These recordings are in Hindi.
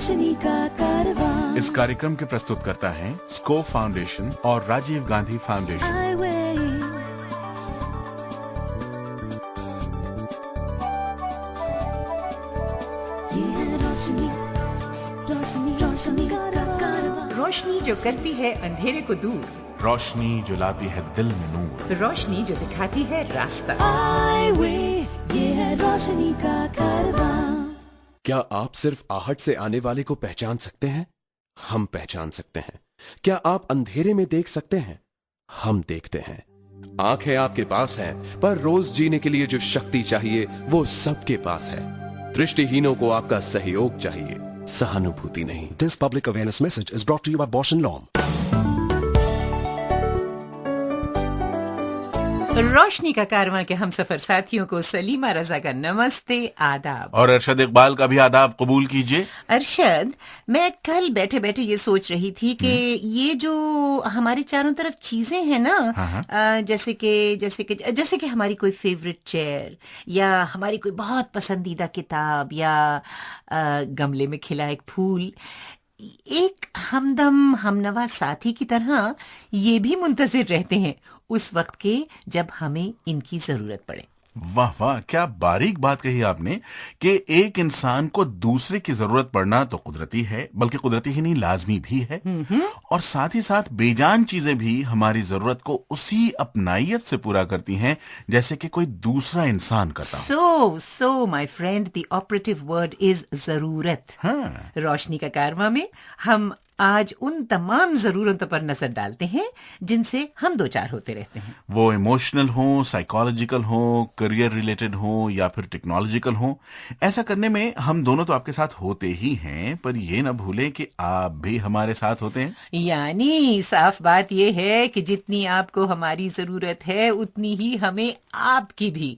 रोशनी का कारवां। इस कार्यक्रम के प्रस्तुतकर्ता हैं स्कोप फाउंडेशन और राजीव गांधी फाउंडेशन। रोशनी जो करती है अंधेरे को दूर, रोशनी जो लाती है दिल में नूर, रोशनी जो दिखाती है रास्ता। ये है रोशनी का कारवां। क्या आप सिर्फ आहट से आने वाले को पहचान सकते हैं? हम पहचान सकते हैं। क्या आप अंधेरे में देख सकते हैं? हम देखते हैं। आंखें आपके पास हैं, पर रोज जीने के लिए जो शक्ति चाहिए वो सबके पास है। दृष्टिहीनों को आपका सहयोग चाहिए, सहानुभूति नहीं। This public awareness message is brought to you by Bosch & Lomb. रोशनी का कारवां के हम सफर साथियों को सलीमा रजा का नमस्ते, आदाब। और अरशद इकबाल का भी आदाब कबूल कीजिए। अरशद, मैं कल बैठे बैठे ये सोच रही थी कि ये जो हमारे चारों तरफ चीजें हैं ना, जैसे कि हमारी कोई फेवरेट चेयर, या हमारी कोई बहुत पसंदीदा किताब, या गमले में खिला एक फूल, एक हमदम हमनवा साथी की तरह ये भी मुंतजिर रहते हैं उस वक्त के जब हमें इनकी जरूरत पड़े। वाह वाह, क्या बारीक बात कही आपने कि एक इंसान को दूसरे की जरूरत पड़ना तो कुदरती है, बल्कि कुदरती ही नहीं लाजमी भी है। और साथ ही साथ बेजान चीजें भी हमारी जरूरत को उसी अपनाइयत से पूरा करती हैं जैसे कि कोई दूसरा इंसान करता हो। So my friend, the operative word is जरूरत। रोशनी का कारवां में हम आज उन तमाम जरूरतों पर नजर डालते हैं जिनसे हम दो चार होते रहते हैं। वो इमोशनल हो, साइकोलॉजिकल हो, करियर रिलेटेड हो, या फिर टेक्नोलॉजिकल हो। ऐसा करने में हम दोनों तो आपके साथ होते ही हैं, पर ये ना भूलें कि आप भी हमारे साथ होते हैं। यानी साफ बात ये है कि जितनी आपको हमारी जरूरत है उतनी ही हमें आपकी भी।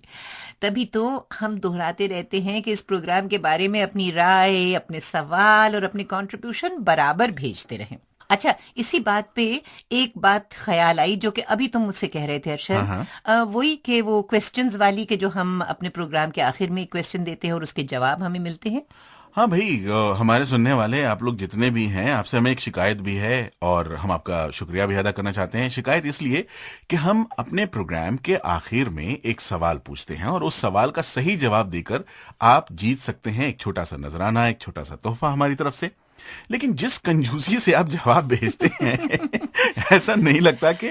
तभी तो हम दोहराते रहते हैं कि इस प्रोग्राम के बारे में अपनी राय, अपने सवाल और अपने कंट्रीब्यूशन बराबर भेजते रहें। अच्छा, इसी बात पे एक बात ख्याल आई जो कि अभी तुम मुझसे कह रहे थे अरशद, वही कि वो क्वेश्चंस वाली के जो हम अपने प्रोग्राम के आखिर में क्वेश्चन देते हैं और उसके जवाब हमें मिलते हैं। हाँ भाई, हमारे सुनने वाले आप लोग जितने भी हैं, आपसे हमें एक शिकायत भी है और हम आपका शुक्रिया भी अदा करना चाहते हैं। शिकायत इसलिए कि हम अपने प्रोग्राम के आखिर में एक सवाल पूछते हैं और उस सवाल का सही जवाब देकर आप जीत सकते हैं एक छोटा सा नजराना, एक छोटा सा तोहफा हमारी तरफ से। लेकिन जिस कंजूसी से आप जवाब भेजते हैं ऐसा नहीं लगता कि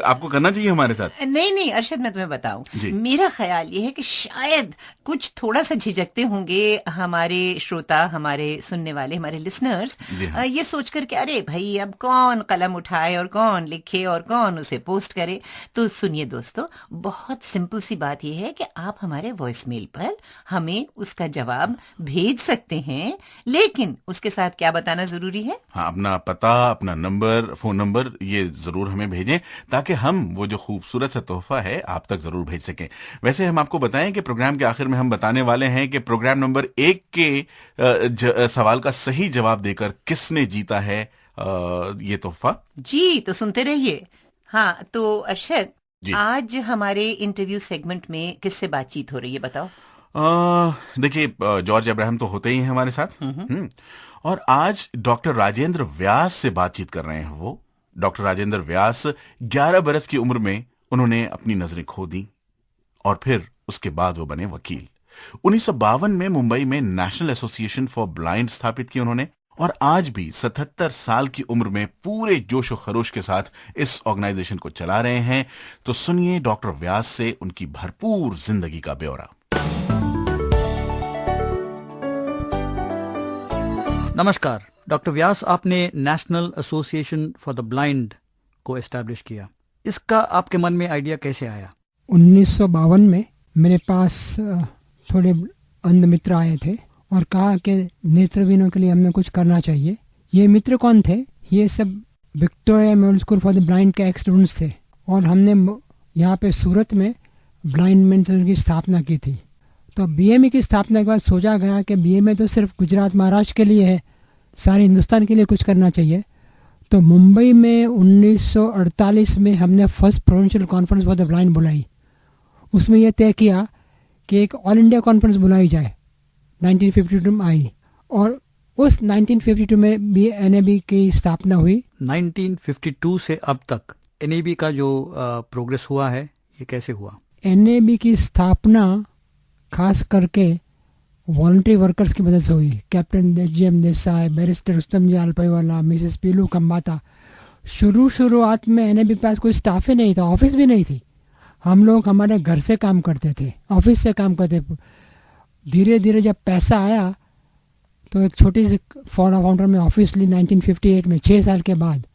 आपको करना चाहिए हमारे साथ। नहीं अरशद, मैं तुम्हें बताऊं, मेरा ख्याल ये है कि शायद कुछ थोड़ा सा झिझकते होंगे हमारे श्रोता, हमारे सुनने वाले, हमारे लिसनर्स, ये सोचकर कि अरे भाई अब कौन कलम उठाए और कौन लिखे और कौन उसे पोस्ट करे। तो सुनिए दोस्तों, बहुत सिंपल सी बात ये है कि आप हमारे वॉइस मेल पर हमें उसका जवाब भेज सकते हैं, लेकिन उसके साथ क्या बताना जरूरी है? हाँ, अपना पता, अपना नंबर, फोन नंबर, ये जरूर हमें भेजें ताकि हम वो जो खूबसूरत सा तोहफा है आप तक जरूर भेज सकें। वैसे हम आपको बताएं कि प्रोग्राम के आखिर में हम बताने वाले हैं कि प्रोग्राम नंबर 1 के सवाल का सही जवाब देकर किसने जीता है ये तोहफा। जी तो सुनते रहिए। हाँ तो अरशद, आज हमारे इंटरव्यू सेगमेंट में किससे बातचीत हो रही है, बताओ। देखिए, जॉर्ज अब्राहम तो होते ही हैं हमारे साथ। और आज डॉक्टर राजेंद्र व्यास से बातचीत कर रहे हैं। वो डॉक्टर राजेंद्र व्यास 11 बरस की उम्र में उन्होंने अपनी नजरें खो दी और फिर उसके बाद वो बने वकील। 1952 में मुंबई में नेशनल एसोसिएशन फॉर ब्लाइंड स्थापित की उन्होंने, और आज भी 77 साल की उम्र में पूरे जोश और खरोश के साथ इस ऑर्गेनाइजेशन को चला रहे हैं। तो सुनिए डॉक्टर व्यास से उनकी भरपूर जिंदगी का ब्यौरा। नमस्कार डॉक्टर व्यास, आपने national association for the blind को एस्टैब्लिश किया, इसका आपके मन में आइडिया कैसे आया? 1952 में मेरे पास थोड़े अंध मित्र आए थे और कहा कि नेत्रहीनों के लिए हमें कुछ करना चाहिए। ये मित्र कौन थे? ये सब Victoria memorial school for the blind के एक्स स्टूडेंट्स थे और हमने यहाँ पे सूरत में ब्लाइंड मेन सेंटर की स्थापना की थी। तो बीएमई की स्थापना के बाद सोचा गया कि बीएमई तो सिर्फ गुजरात महाराष्ट्र के लिए है, सारे हिंदुस्तान के लिए कुछ करना चाहिए। तो मुंबई में 1948 में हमने first provincial conference for the blind बुलाई। उसमें यह तय किया कि एक ऑल इंडिया कॉन्फ्रेंस बुलाई जाए। 1952 में आई और उस 1952 में भी एनएबी की स्थापना हुई। 1952 से अब तक एनएबी का जो प्रोग्रेस हुआ है ये कैसे हुआ? एनएबी की स्थापना खास करके वॉलंटरी वर्कर्स की मदद से हुई। कैप्टन एच.जी.एम. देसाई, बैरिस्टर रुस्तम जी आलपाईवाला, मिसेस पीलू खम्बाता। शुरुआत में एनएबी के पास कोई स्टाफ ही नहीं था, ऑफिस भी नहीं थी। हम लोग हमारे घर से काम करते थे, ऑफिस से काम करते थे। धीरे धीरे जब पैसा आया तो एक छोटी सी फाउंडर में ऑफिस ली 1958 में, 6 साल के बाद।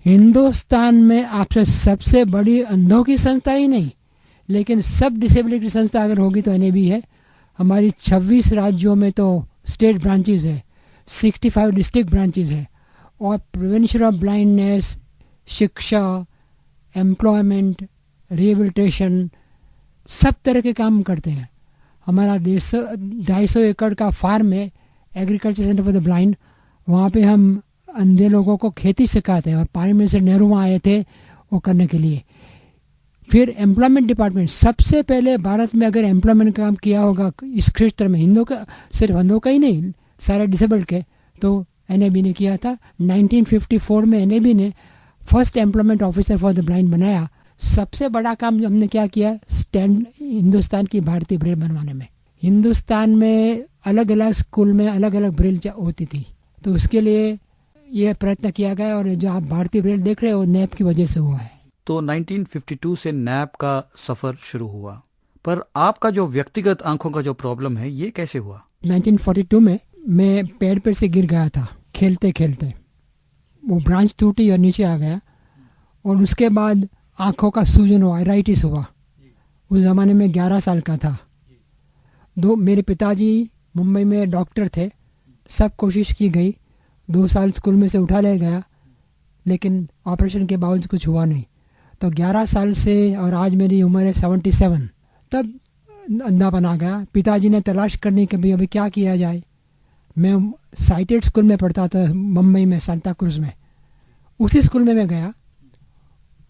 हिंदुस्तान में आपसे सबसे बड़ी अंधों की संस्था ही नहीं लेकिन सब डिसेबिलिटी संस्था अगर होगी तो एनएबी है। हमारी 26 राज्यों में तो स्टेट ब्रांचेस है, 65 डिस्ट्रिक्ट ब्रांचेस है और प्रिवेंशन ऑफ ब्लाइंडनेस, शिक्षा, एम्प्लॉयमेंट, रिहेबिलिटेशन, सब तरह के काम करते हैं। हमारा 250 एकड़ का फार्म है, agriculture centre for the blind. वहाँ पे हम अंधे लोगों को खेती सिखाते हैं और प्राइम मिनिस्टर नेहरू वहाँ आए थे वो करने के लिए। फिर एम्प्लॉयमेंट डिपार्टमेंट, सबसे पहले भारत में अगर एम्प्लॉयमेंट का काम किया होगा इस क्षेत्र में, हिंदुओं का, सिर्फ हिंदुओं का ही नहीं, सारे डिसेबल्ड के, तो एनएबी ने किया था। 1954 में एनएबी ने first employment officer for the blind बनाया। सबसे बड़ा काम हमने क्या किया, स्टैंड हिंदुस्तान की भारतीय ब्रेल बनवाने में। हिंदुस्तान में अलग अलग स्कूल में अलग अलग ब्रेल होती थी, तो उसके लिए यह प्रयत्न किया गया और जो आप भारतीय ब्रेल देख रहे हो नैप की वजह से हुआ है। तो 1952 से नैप का सफ़र शुरू हुआ, पर आपका जो व्यक्तिगत आंखों का जो प्रॉब्लम है ये कैसे हुआ? 1942 में मैं पेड़ पर से गिर गया था खेलते खेलते, वो ब्रांच टूटी और नीचे आ गया और उसके बाद आंखों का सूजन हुआ, आइराइटिस हुआ। उस ज़माने में 11 साल का था। मेरे पिताजी मुंबई में डॉक्टर थे, सब कोशिश की गई, 2 साल स्कूल में से उठा ले गया लेकिन ऑपरेशन के बावजूद कुछ हुआ नहीं। तो 11 साल से और आज मेरी उम्र है 77, तब अंधा बना गया। पिताजी ने तलाश करनी कि भाई अभी क्या किया जाए। मैं साइटेड स्कूल में पढ़ता था मुंबई में, सांता क्रूज में, उसी स्कूल में मैं गया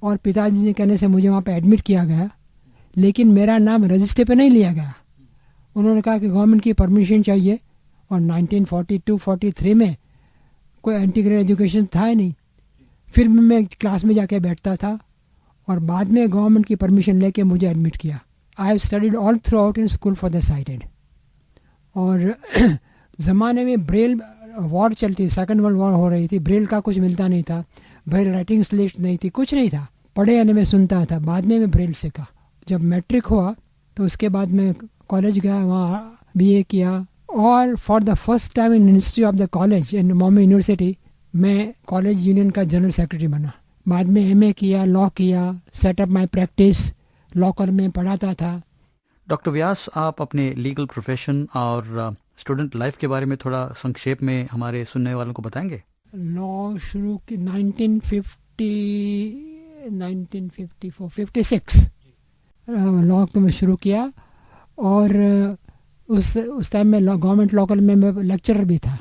और पिताजी ने कहने से मुझे वहाँ पे एडमिट किया गया, लेकिन मेरा नाम रजिस्टर पे नहीं लिया गया। उन्होंने कहा कि गवर्नमेंट की परमिशन चाहिए और 1942-43 में कोई इंटीग्रेटेड एजुकेशन था ही नहीं। फिर मैं क्लास में जाके बैठता था और बाद में गवर्नमेंट की परमिशन लेके मुझे एडमिट किया। I have studied all throughout in school for the sighted. और ज़माने में ब्रेल वॉर चलती, सेकंड वर्ल्ड वॉर हो रही थी, ब्रेल का कुछ मिलता नहीं था, ब्रेल राइटिंग स्लेट नहीं थी, कुछ नहीं था, पढ़े यानी मैं सुनता था। बाद में मैं ब्रेल सीखा। जब मैट्रिक हुआ तो उसके बाद मैं कॉलेज गया, वहाँ बीए किया और for the first time in history of the college in Bombay university मैं कॉलेज यूनियन का जनरल सेक्रेटरी बना। बाद में एमए किया, लॉ किया, setup my practice, law college में पढ़ाता था। डॉक्टर व्यास, आप अपने लीगल प्रोफेशन और स्टूडेंट लाइफ के बारे में थोड़ा संक्षेप में हमारे सुनने वालों को बताएंगे? लॉ शुरू की 1956 लॉ को मैं शुरू किया और उस टाइम में गवर्नमेंट लॉ कॉलेज में मैं लेक्चरर भी था।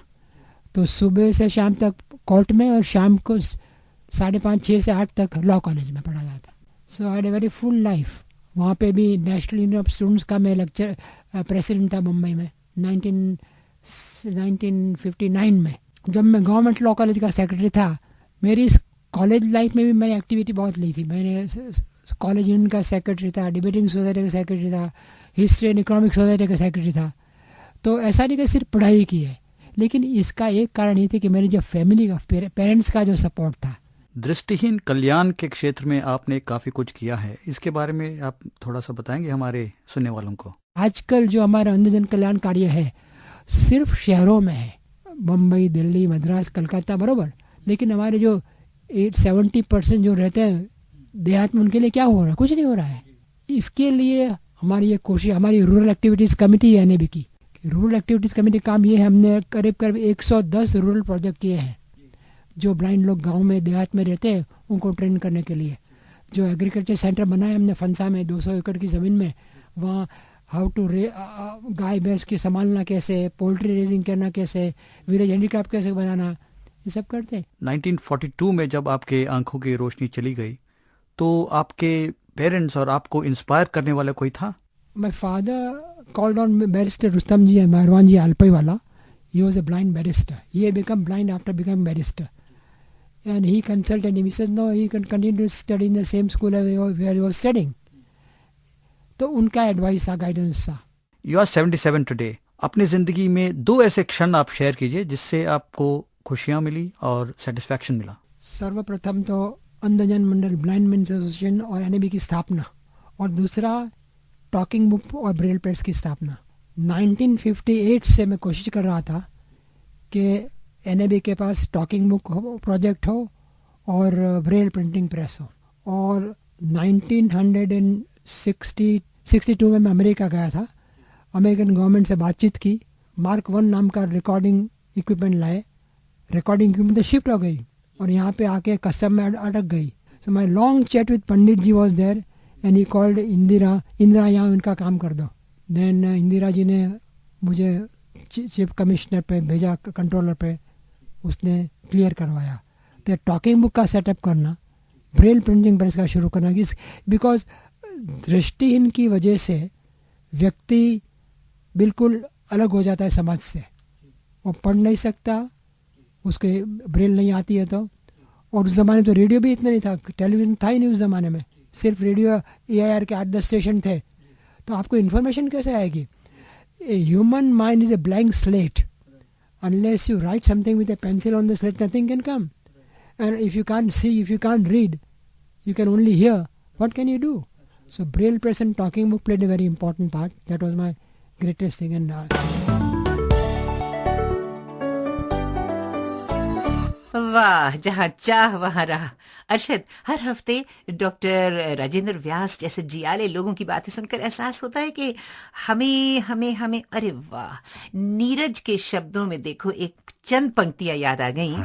तो सुबह से शाम तक कोर्ट में और शाम को 5:30 6 से 8 तक लॉ कॉलेज में पढ़ा जाता। So I had a very full life. वहाँ पे भी नेशनल यूनियन ऑफ स्टूडेंट्स का मैं लेक्चर प्रेसिडेंट था मुंबई में 1959 में। जब मैं गवर्नमेंट लॉ कॉलेज का सेक्रेटरी था, मेरी कॉलेज लाइफ में भी मैंने एक्टिविटी बहुत ली थी। मैंने कॉलेज यूनियन का सेक्रेटरी था, डिबेटिंग सोसाइटी का सेक्रेटरी था, हिस्ट्री एंड इकोनॉमिक सोसाइटी का सेक्रेटरी था। तो ऐसा नहीं कि सिर्फ पढ़ाई की है, लेकिन इसका एक कारण ये था कि मेरी जो फैमिली का, पेरेंट्स का जो सपोर्ट था। दृष्टिहीन कल्याण के क्षेत्र में आपने काफ़ी कुछ किया है, इसके बारे में आप थोड़ा सा बताएंगे हमारे सुनने वालों को? आजकल जो हमारा अंधजन कल्याण कार्य है सिर्फ शहरों में है, मुंबई, दिल्ली, मद्रास, कलकत्ता, बराबर, लेकिन हमारे जो 70% जो रहते हैं देहात में, उनके लिए क्या हो रहा है? कुछ नहीं हो रहा है। इसके लिए हमारी ये कोशिश, हमारी रूरल एक्टिविटीज़ कमेटी है एनएबी की, रूरल एक्टिविटीज़ कमेटी काम ये है, हमने करीब 110 रूरल प्रोजेक्ट किए हैं जो ब्लाइंड लोग गांव में, देहात में रहते हैं, उनको ट्रेन करने के लिए। जो एग्रीकल्चर सेंटर बनाए हमने फंसा में 200 एकड़ की ज़मीन में, वहाँ हाउ टू गाय भैंस की संभालना कैसे, पोल्ट्री रेजिंग करना कैसे, विलेज हैंडीक्राफ्ट कैसे बनाना, ये सब करते हैं। 1942 में जब आपके आंखों की रोशनी चली गई तो आपके पेरेंट्स और आपको इंस्पायर करने वाला कोई था? My father called on barrister Rustam ji Meherban ji आलपाईवाला। He was a blind barrister. He had become blind after becoming barrister. And he consulted him. He said, no, he can continue to study in the same school where he was studying. तो उनका एडवाइस था, गाइडेंस था. You are 77 today. अपनी जिंदगी में 2 ऐसे क्षण आप शेयर कीजिए जिससे आपको खुशियां मिली और सेटिस्फैक्शन मिला. सर्वप्रथम तो अंधजन मंडल ब्लाइंड मेंस एसोसिएशन और एनएबी की स्थापना, और दूसरा टॉकिंग बुक और ब्रेल प्रेस की स्थापना. 1958 से मैं कोशिश कर रहा था कि एनएबी के पास टॉकिंग बुक प्रोजेक्ट हो और ब्रेल प्रिंटिंग प्रेस हो. और 1962 में मैं अमेरिका गया था. अमेरिकन गवर्नमेंट से बातचीत की. मार्क 1 नाम का रिकॉर्डिंग इक्विपमेंट लाए. रिकॉर्डिंग इक्विपमेंट तो शिफ्ट हो गई और यहाँ पे आके कस्टम में अटक गई. So my long chat with Pandit ji was there and he called Indira. Indira, यहाँ इनका काम कर दो. देन इंदिरा जी ने मुझे चीफ कमिश्नर पे भेजा, कंट्रोलर पे. उसने क्लियर करवाया. तो टॉकिंग बुक का सेटअप करना, ब्रेल प्रिंटिंग प्रेस का शुरू करना, बिकॉज दृष्टिहीन की वजह से व्यक्ति बिल्कुल अलग हो जाता है समाज से. वो पढ़ नहीं सकता, उसके ब्रेल नहीं आती है तो. और उस ज़माने तो रेडियो भी इतना नहीं था, टेलीविज़न था ही नहीं उस ज़माने में. सिर्फ रेडियो AIR के 8-10 स्टेशन थे. तो आपको इन्फॉर्मेशन कैसे आएगी? A human mind is a blank slate. Unless you right something with A pencil on the slate, nothing can come. And if you can't see, if you can't read, you can only hear. What can you do? So braille press and talking book played a very important part. That was my greatest thing. And वाह, जहाँ चाह वहाँ राह. अरशद, हर हफ्ते डॉक्टर राजेंद्र व्यास जैसे जियाले लोगों की बातें सुनकर एहसास होता है कि हमें हमें हमें अरे वाह, नीरज के शब्दों में देखो एक चंद पंक्तियां याद आ गईं.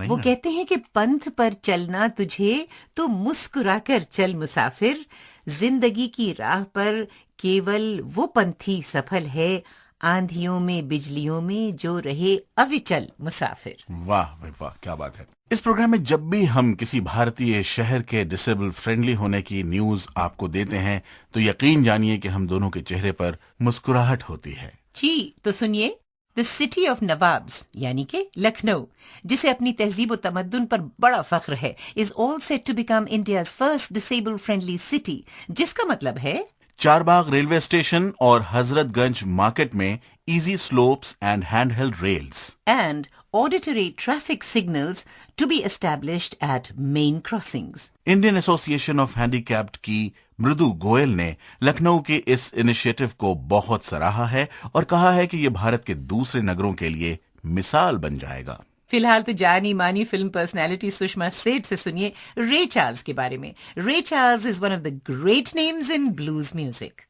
वो कहते हैं कि पंथ पर चलना तुझे तो मुस्कुराकर चल मुसाफिर, जिंदगी की राह पर केवल वो पंथी सफल है, आंधियों में बिजलियों में जो रहे अविचल मुसाफिर. वाह भाई वाह, क्या बात है. इस प्रोग्राम में जब भी हम किसी भारतीय शहर के डिसेबल फ्रेंडली होने की न्यूज आपको देते हैं तो यकीन जानिए कि हम दोनों के चेहरे पर मुस्कुराहट होती है. जी, तो सुनिए. द सिटी ऑफ नवाब्स यानी कि लखनऊ, जिसे अपनी तहजीब और तमद्दुन पर बड़ा फख्र है, is all set to become India's first disable friendly city. जिसका मतलब है चारबाग रेलवे स्टेशन और हजरतगंज मार्केट में easy slopes and handheld rails and auditory traffic signals to be established at main crossings. Indian association of handicapped की मृदु गोयल ने लखनऊ के इस इनिशिएटिव को बहुत सराहा है और कहा है कि ये भारत के दूसरे नगरों के लिए मिसाल बन जाएगा. फिलहाल तो जानी मानी फिल्म पर्सनालिटी सुषमा सेठ से सुनिए रे चार्ल्स के बारे में. रे Charles is one of the great names in blues music.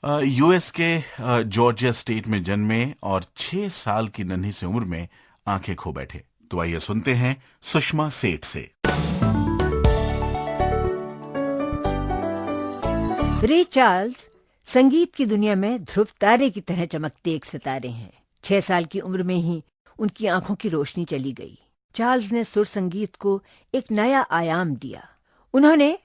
US के जॉर्जिया स्टेट में जन्मे और 6 साल की नन्ही सी उम्र में आंखें खो बैठे. तो आइए सुनते हैं सुषमा सेठ से. रे चार्ल्स संगीत की दुनिया में ध्रुव तारे की तरह चमकते एक सितारे हैं. 6 साल की उम्र में ही उनकी आंखों की रोशनी चली गई. चार्ल्स ने सुर संगीत को एक नया आयाम दिया. उन्होंने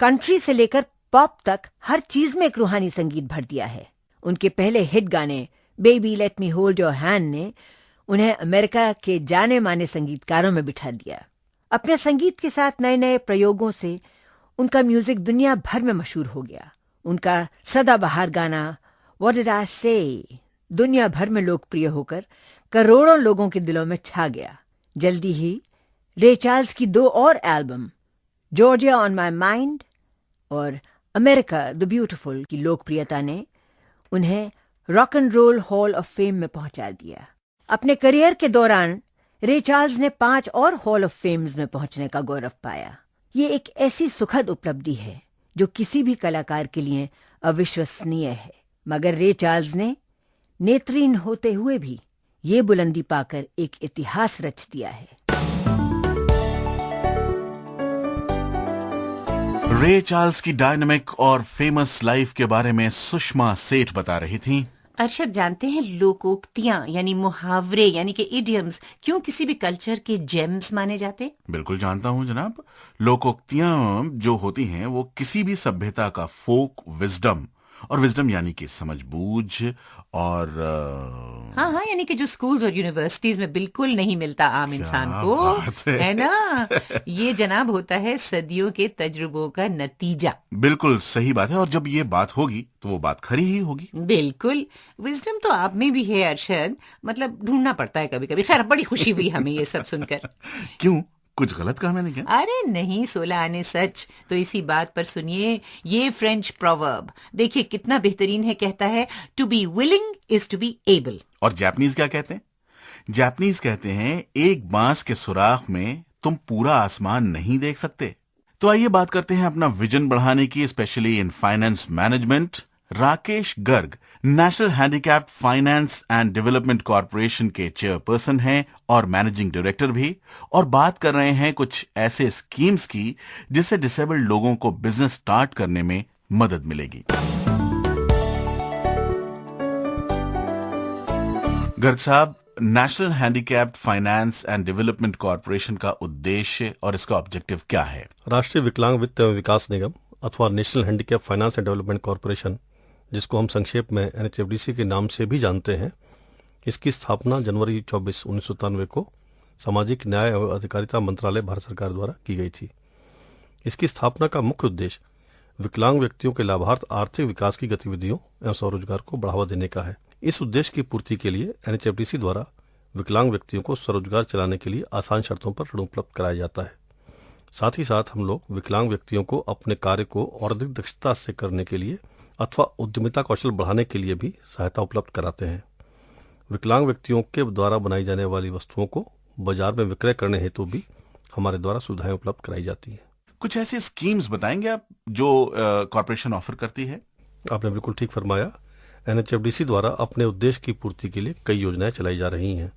कंट्री से लेकर पॉप तक हर चीज में एक रूहानी संगीत भर दिया है. उनके पहले हिट गाने baby let me hold your hand ने उन्हें अमेरिका के जाने माने संगीतकारों में बिठा दिया. अपने संगीत के साथ नए नए प्रयोगों से उनका म्यूजिक दुनिया भर में मशहूर हो गया. उनका सदाबहार गाना व्हाट डिड आई से दुनिया भर में लोकप्रिय होकर करोड़ों लोगों के दिलों में छा गया. जल्दी ही रे चार्ल्स की 2 और album Georgia on my mind और अमेरिका द ब्यूटीफुल की लोकप्रियता ने उन्हें Rock and Roll Hall of Fame में पहुंचा दिया. अपने करियर के दौरान रे चार्ल्स ने 5 और हॉल ऑफ फेम्स में पहुंचने का गौरव पाया. ये एक ऐसी सुखद उपलब्धि है जो किसी भी कलाकार के लिए अविश्वसनीय है. मगर रे चार्ल्स ने नेत्रहीन होते हुए भी ये बुलंदी पाकर एक इतिहास रच दिया है. रे चार्ल्स की डायनामिक और फेमस लाइफ के बारे में सुषमा सेठ बता रही थी. अरशद, जानते हैं लोकोक्तियां यानी मुहावरे यानी कि इडियम्स क्यों किसी भी कल्चर के जेम्स माने जाते? बिल्कुल जानता हूं जनाब. लोकोक्तियां जो होती हैं वो किसी भी सभ्यता का फोक विजडम और विजडम यानी कि समझबूझ और हाँ हाँ, यानी कि जो स्कूल्स और यूनिवर्सिटीज में बिल्कुल नहीं मिलता आम इंसान को, बात है। ना, ये जनाब होता है सदियों के तजुर्बों का नतीजा। बिल्कुल सही बात है, और जब ये बात होगी तो वो बात खरी ही होगी। बिल्कुल, विजडम तो आप में भी है अरशद, मतलब ढूंढना पड़ता है कभी कभी। खैर, बड़ी खुशी हुई हमें ये सब सुनकर। क्यों, कुछ गलत कहा मैंने क्या? अरे नहीं, 16 आने सच। तो इसी बात पर सुनिए ये फ्रेंच प्रोवर्ब, देखिए कितना बेहतरीन है। कहता है, to be willing is to be able. और जापानीज क्या कहते हैं? जापानीज कहते हैं, एक बांस के सुराख में तुम पूरा आसमान नहीं देख सकते। तो आइए बात करते हैं अपना विजन बढ़ाने की, specially in finance management. Rakesh Garg national handicapped finance and development corporation के चेयरपर्सन हैं और मैनेजिंग डायरेक्टर भी, और बात कर रहे हैं कुछ ऐसे स्कीम्स की जिससे डिसेबल्ड लोगों को बिजनेस स्टार्ट करने में मदद मिलेगी। गर्ग साहब, national handicapped finance and development corporation का उद्देश्य और इसका ऑब्जेक्टिव क्या है? राष्ट्रीय विकलांग वित्त एवं विकास निगम अथवा national handicap finance and development corporation, जिसको हम संक्षेप में NHFDC के नाम से भी जानते हैं, इसकी स्थापना जनवरी 24, 1997 को सामाजिक न्याय एवं अधिकारिता मंत्रालय भारत सरकार द्वारा की गई थी। इसकी स्थापना का मुख्य उद्देश्य विकलांग व्यक्तियों के लाभार्थ आर्थिक विकास की गतिविधियों एवं स्वरोजगार को बढ़ावा देने का है। इस उद्देश्य की पूर्ति के लिए NHFDC द्वारा विकलांग व्यक्तियों को स्वरोजगार चलाने के लिए आसान शर्तों पर ऋण उपलब्ध कराया जाता है। साथ ही साथ हम लोग विकलांग व्यक्तियों को अपने कार्य को और अधिक दक्षता से करने के लिए अथवा उद्यमिता कौशल बढ़ाने के लिए भी सहायता उपलब्ध कराते हैं। विकलांग व्यक्तियों के द्वारा बनाई जाने वाली वस्तुओं को बाजार में विक्रय करने हेतु भी हमारे द्वारा सुविधाएं उपलब्ध कराई जाती हैं। कुछ ऐसी स्कीम्स बताएंगे आप जो कॉरपोरेशन ऑफर करती है? आपने बिल्कुल ठीक फरमाया। NHFDC द्वारा अपने उद्देश्य की पूर्ति के लिए कई योजनाएं चलाई जा रही हैं।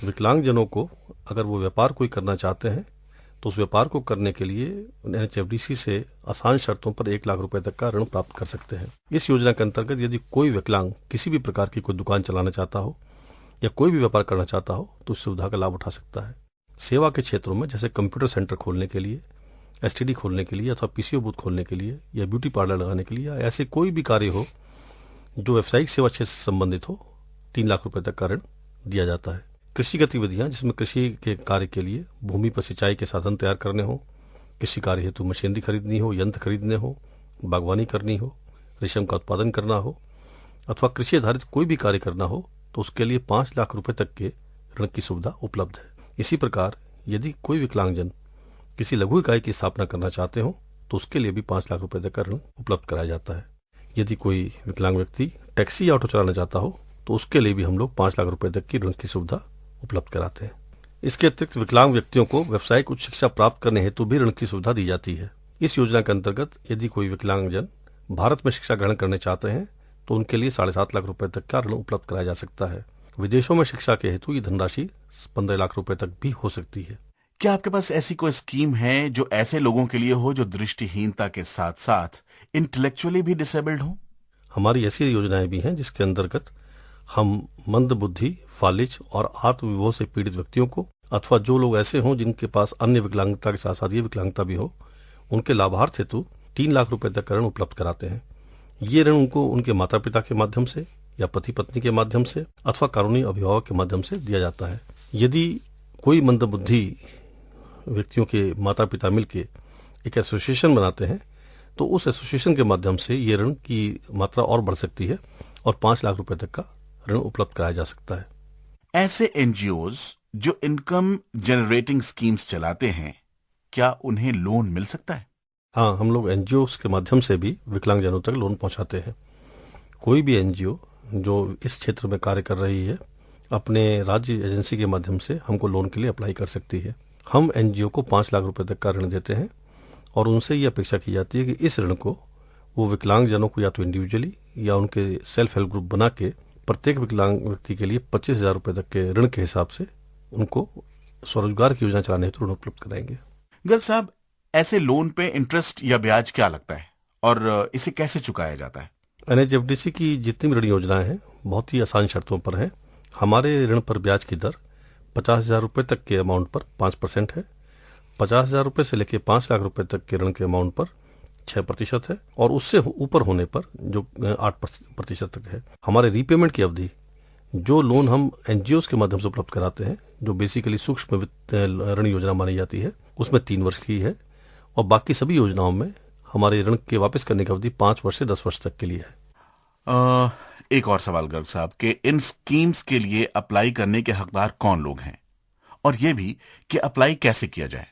विकलांग जनों को अगर वो व्यापार कोई करना चाहते हैं तो उस व्यापार को करने के लिए NHFDC से आसान शर्तों पर 1 लाख रुपए तक का ऋण प्राप्त कर सकते हैं। इस योजना के अंतर्गत यदि कोई विकलांग किसी भी प्रकार की कोई दुकान चलाना चाहता हो या कोई भी व्यापार करना चाहता हो तो इस सुविधा का लाभ उठा सकता है। सेवा के क्षेत्रों में जैसे कंप्यूटर सेंटर खोलने के लिए, STD खोलने के लिए अथवा PCO बूथ खोलने के लिए या ब्यूटी पार्लर लगाने के लिए या ऐसे कोई भी कार्य हो जो व्यावसायिक सेवा क्षेत्र से संबंधित हो, 3 लाख रुपए तक का ऋण दिया जाता है। कृषि गतिविधियां जिसमें कृषि के कार्य के लिए भूमि पर सिंचाई के साधन तैयार करने हो, कृषि कार्य हेतु मशीनरी खरीदनी हो, यंत्र खरीदने हो, बागवानी करनी हो, रेशम का उत्पादन करना हो अथवा कृषि आधारित कोई भी कार्य करना हो तो उसके लिए 5 लाख रुपए तक के ऋण की सुविधा उपलब्ध है। इसी प्रकार यदि कोई विकलांगजन किसी लघु इकाई की स्थापना करना चाहते हो तो उसके लिए भी 5 लाख रुपए तक का ऋण उपलब्ध कराया जाता है। यदि कोई विकलांग व्यक्ति टैक्सी या ऑटो चलाना चाहता हो तो उसके लिए भी हम लोग 5 लाख रुपए तक की ऋण की सुविधा उपलब्ध कराते हैं। इसके अतिरिक्त विकलांग व्यक्तियों को व्यावसायिक उच्च शिक्षा प्राप्त करने हेतु भी ऋण की सुविधा दी जाती है। इस योजना के अंतर्गत यदि कोई विकलांगजन भारत में शिक्षा ग्रहण करने चाहते हैं तो उनके लिए 7.5 लाख रुपए तक का ऋण उपलब्ध कराया जा सकता है। विदेशों में शिक्षा के हेतु ये धनराशि 15 लाख रुपए तक भी हो सकती है। क्या आपके पास ऐसी कोई स्कीम है जो ऐसे लोगों के लिए हो जो दृष्टिहीनता के साथ साथ इंटेलेक्चुअली भी डिसेबल्ड हो? हमारी ऐसी योजनाएं भी हैं जिसके अंतर्गत हम मंद बुद्धि, फालिज और आत्मविभोग से पीड़ित व्यक्तियों को अथवा जो लोग ऐसे हों जिनके पास अन्य विकलांगता के साथ साथ ये विकलांगता भी हो, उनके लाभार्थ हेतु 3 लाख रुपए तक का ऋण उपलब्ध कराते हैं। ये ऋण उनको उनके माता पिता के माध्यम से या पति पत्नी के माध्यम से अथवा कानूनी अभिभावक के माध्यम से दिया जाता है। यदि कोई मंदबुद्धि व्यक्तियों के माता पिता मिलकर एक एसोसिएशन बनाते हैं तो उस एसोसिएशन के माध्यम से ये ऋण की मात्रा और बढ़ सकती है और 5 लाख रुपए तक का ऋण उपलब्ध कराया जा सकता है। ऐसे एनजीओज जो इनकम जनरेटिंग स्कीम्स चलाते हैं, क्या उन्हें लोन मिल सकता है? हाँ, हम लोग एनजीओ के माध्यम से भी विकलांगजनों तक लोन पहुंचाते हैं। कोई भी एनजीओ जो इस क्षेत्र में कार्य कर रही है अपने राज्य एजेंसी के माध्यम से हमको लोन के लिए अप्लाई कर सकती है। हम एनजीओ को 5 लाख रुपए तक का ऋण देते हैं और उनसे ये अपेक्षा की जाती है कि इस ऋण को वो विकलांगजनों को या तो इंडिविजुअली या उनके सेल्फ हेल्प ग्रुप बना के प्रत्येक विकलांग व्यक्ति के लिए 25,000 रुपए तक के ऋण के हिसाब से उनको स्वरोजगार की योजना चलाने हेतु ऋण उपलब्ध कराएंगे। गर्ग साहब, ऐसे लोन पे इंटरेस्ट या ब्याज क्या लगता है और इसे कैसे चुकाया जाता है? NHFDC की जितनी भी ऋण योजनाएं हैं बहुत ही आसान शर्तों पर हैं। हमारे ऋण पर ब्याज की दर 50,000 रुपए तक के अमाउंट पर 5% है। 50,000 रुपए से लेकर 5 लाख रुपए तक के ऋण के अमाउंट पर 6% है, और उससे ऊपर होने पर जो 8% तक है। हमारे रीपेमेंट की अवधि, जो लोन हम एनजीओ के माध्यम से उपलब्ध कराते हैं, जो बेसिकली सूक्ष्म वित्त ऋण योजना मानी जाती है, उसमें 3 वर्ष की है, और बाकी सभी योजनाओं में हमारे ऋण के वापस करने की अवधि 5 वर्ष से 10 वर्ष तक के लिए है। एक और सवाल गर्ग साहब कि इन स्कीम्स के लिए अप्लाई करने के हकदार कौन लोग हैं, और ये भी कि अप्लाई कैसे किया जाए?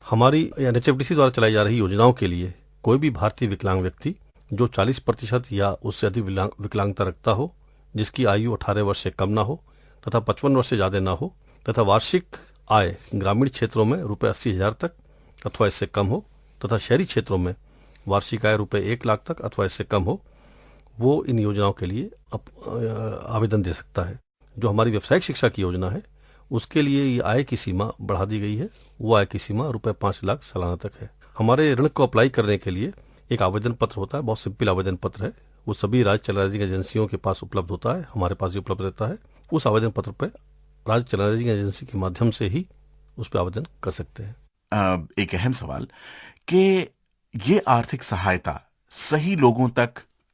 हमारी एनएचएफडीसी द्वारा चलाई जा रही योजनाओं के लिए कोई भी भारतीय विकलांग व्यक्ति जो 40% या उससे अधिक विकलांगता रखता हो, जिसकी आयु 18 वर्ष से कम ना हो तथा 55 वर्ष से ज़्यादा ना हो, तथा वार्षिक आय ग्रामीण क्षेत्रों में ₹80,000 तक अथवा इससे कम हो, तथा शहरी क्षेत्रों में वार्षिक आय ₹1 लाख तक अथवा इससे कम हो, वो इन योजनाओं के लिए आवेदन दे सकता है। जो हमारी व्यावसायिक शिक्षा की योजना है, उसके लिए ये आय की सीमा बढ़ा दी गई है। वो आय की सीमा ₹5 लाख सालाना तक है। हमारे ऋण को अप्लाई करने के लिए एक आवेदन पत्र होता है, बहुत सिंपल आवेदन पत्र है। वो सभी राज्य चलानी एजेंसियों के पास उपलब्ध होता है, हमारे पास भी उपलब्ध रहता है। उस आवेदन पत्र पर राज्य चलानी एजेंसी के माध्यम से ही उस पर आवेदन कर सकते हैं। एक अहम सवाल कि ये आर्थिक सहायता सही लोगों तक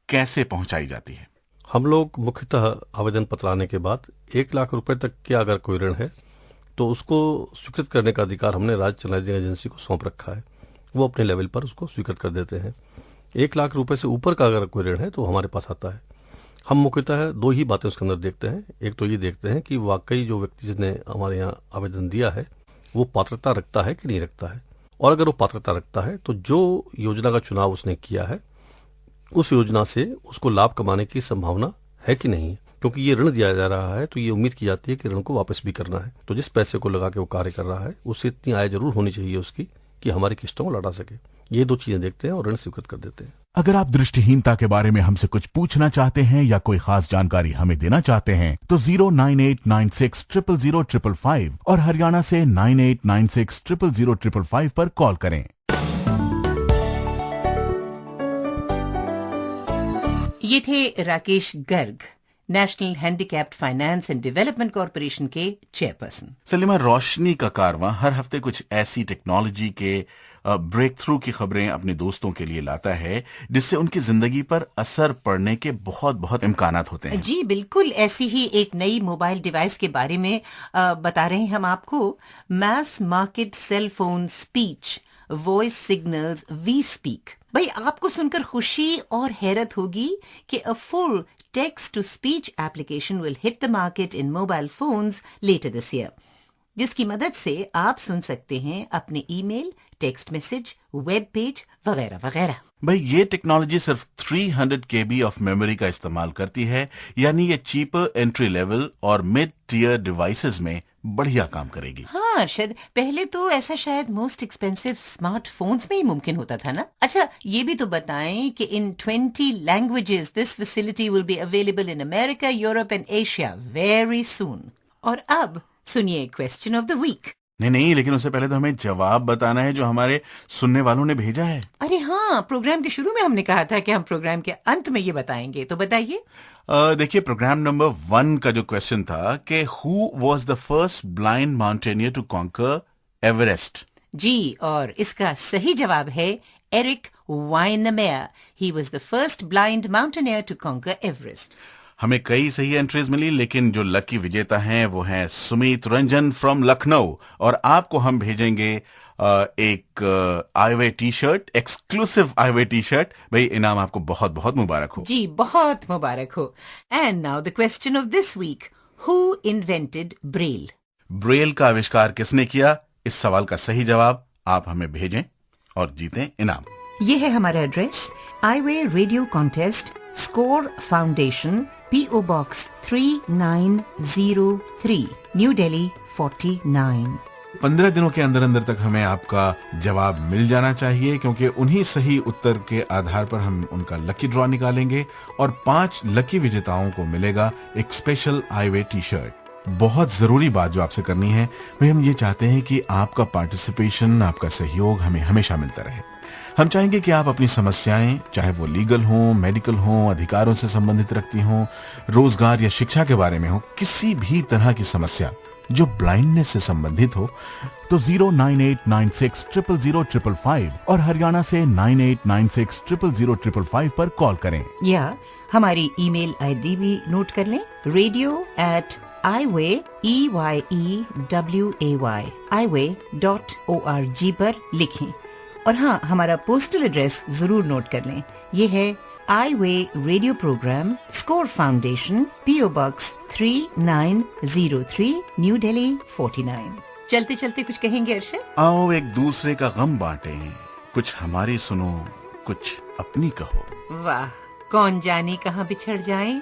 कैसे पहुंचाई जाती है? हम लोग मुख्यतः आवेदन पत्र आने के बाद 1 लाख रुपए तक के अगर कोई ऋण है तो उसको स्वीकृत करने का अधिकार हमने राज्य चलानी एजेंसी को सौंप रखा है। वो अपने लेवल पर उसको स्वीकृत कर देते हैं। 1 लाख रुपए से ऊपर का अगर कोई ऋण है तो हमारे पास आता है। हम मुख्यतः 2 ही बातें उसके अंदर देखते हैं। एक तो ये देखते हैं कि वाकई जो व्यक्ति जिसने हमारे यहाँ आवेदन दिया है वो पात्रता रखता है कि नहीं रखता है, और अगर वो पात्रता रखता है तो जो योजना का चुनाव उसने किया है उस योजना से उसको लाभ कमाने की संभावना है कि नहीं है। क्योंकि ये ऋण दिया जा रहा है तो ये उम्मीद की जाती है कि ऋण को वापस भी करना है। तो जिस पैसे को लगा के वो कार्य कर रहा है उससे इतनी आय जरूर होनी चाहिए उसकी कि हमारी किस्तों को लौटा सके। ये 2 चीजें देखते हैं और ऋण स्वीकृत कर देते हैं। अगर आप दृष्टिहीनता के बारे में हमसे कुछ पूछना चाहते हैं या कोई खास जानकारी हमें देना चाहते हैं तो 09896000555 और हरियाणा से 9896000555 पर कॉल करें। ये थे Rakesh Garg, national handicapped finance and development corporation के चेयरपर्सन। सलीमा, रोशनी का कारवां हर हफ्ते कुछ ऐसी टेक्नोलॉजी के ब्रेक थ्रू की खबरें अपने दोस्तों के लिए लाता है जिससे उनकी जिंदगी पर असर पड़ने के बहुत बहुत इम्कानात होते हैं। जी बिल्कुल, ऐसी ही एक नई मोबाइल डिवाइस के बारे में बता रहे हैं हम आपको। Mass market cell phone speech voice signals we speak. भाई, आपको सुनकर खुशी और हैरत होगी कि a full text to speech application will hit the market in mobile phones later this year, जिसकी मदद से आप सुन सकते हैं अपने email, text message, web page वगैरह वगैरह। भाई, ये टेक्नोलॉजी सिर्फ 300 KB ऑफ मेमोरी का इस्तेमाल करती है, यानी ये चीपर एंट्री लेवल और मिड टियर डिवाइसेस में बढ़िया काम करेगी। हाँ, शायद पहले तो ऐसा शायद मोस्ट एक्सपेंसिव स्मार्टफोन्स में ही मुमकिन होता था ना। अच्छा, ये भी तो बताएं कि इन 20 languages this facility will be available in America, Europe and Asia very soon. और अब सुनिए क्वेश्चन ऑफ द वीक। नहीं, लेकिन उससे पहले तो हमें जवाब बताना है जो हमारे सुनने वालों ने भेजा है। अरे हाँ, प्रोग्राम के शुरू में हमने कहा था कि हम प्रोग्राम के अंत में ये बताएंगे, तो बताइए। देखिए, प्रोग्राम नंबर 1 का जो क्वेश्चन था कि who was the first blind mountaineer to conquer Everest. जी, और इसका सही जवाब है Eric Weihenmayer. He was the first blind mountaineer to conquer Everest. हमें कई सही एंट्रीज मिली, लेकिन जो लकी विजेता हैं वो हैं सुमित रंजन फ्रॉम लखनऊ, और आपको हम भेजेंगे एक Eyeway T shirt, exclusive Eyeway T shirt. भाई, इनाम आपको बहुत बहुत मुबारक हो। जी, बहुत मुबारक हो। And now the question of this week, who invented Braille? Braille का आविष्कार किसने किया? इस सवाल का सही जवाब आप हमें भेजें और जीतें इनाम। ये है हमारा address, Eyeway radio contest, Score Foundation, PO Box 3903, New Delhi 49। 15 दिनों के अंदर अंदर तक हमें आपका जवाब मिल जाना चाहिए, क्योंकि उन्हीं सही उत्तर के आधार पर हम उनका लकी ड्रॉ निकालेंगे और 5 लकी विजेताओं को मिलेगा एक स्पेशल आईवे टी शर्ट। बहुत जरूरी बात जो आपसे करनी है, भाई हम ये चाहते हैं कि आपका पार्टिसिपेशन, आपका सहयोग हमें हमेशा मिलता रहे। हम चाहेंगे कि आप अपनी समस्याएं, चाहे वो लीगल हों, मेडिकल हों, अधिकारों से संबंधित रखती हों, रोजगार या शिक्षा के बारे में हो, किसी भी तरह की समस्या जो ब्लाइंडनेस से संबंधित हो तो 09896000555 और हरियाणा से 9896000555 पर कॉल करें। या हमारी ईमेल आईडी भी नोट कर लें, radio@iway.org पर लिखें। और हाँ, हमारा पोस्टल एड्रेस जरूर नोट कर लें, ये है Eyeway radio program, Score Foundation, PO Box 3903, New Delhi 49। चलते चलते कुछ कहेंगे अरशद? आओ एक दूसरे का गम बांटें, कुछ हमारी सुनो, कुछ अपनी कहो। वाह, कौन जाने कहाँ बिछड़ जाएं,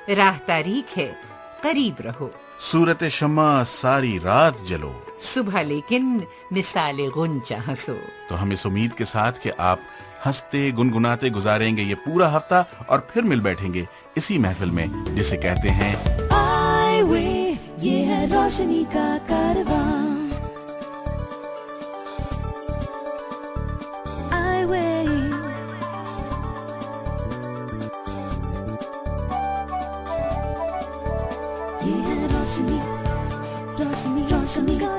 राह तारीख है, करीब रहो। सूरत शम्मा सारी रात जलो, सुबह लेकिन मिसाले गुंजा हंसो। तो हम इस उम्मीद के साथ कि आप हंसते गुनगुनाते गुजारेंगे ये पूरा हफ्ता और फिर मिल बैठेंगे इसी महफिल में जिसे कहते हैं आई वे, ये है रोशनी का कारवां। आई वे, ये है रोशनी, रोशनी, रोशनी का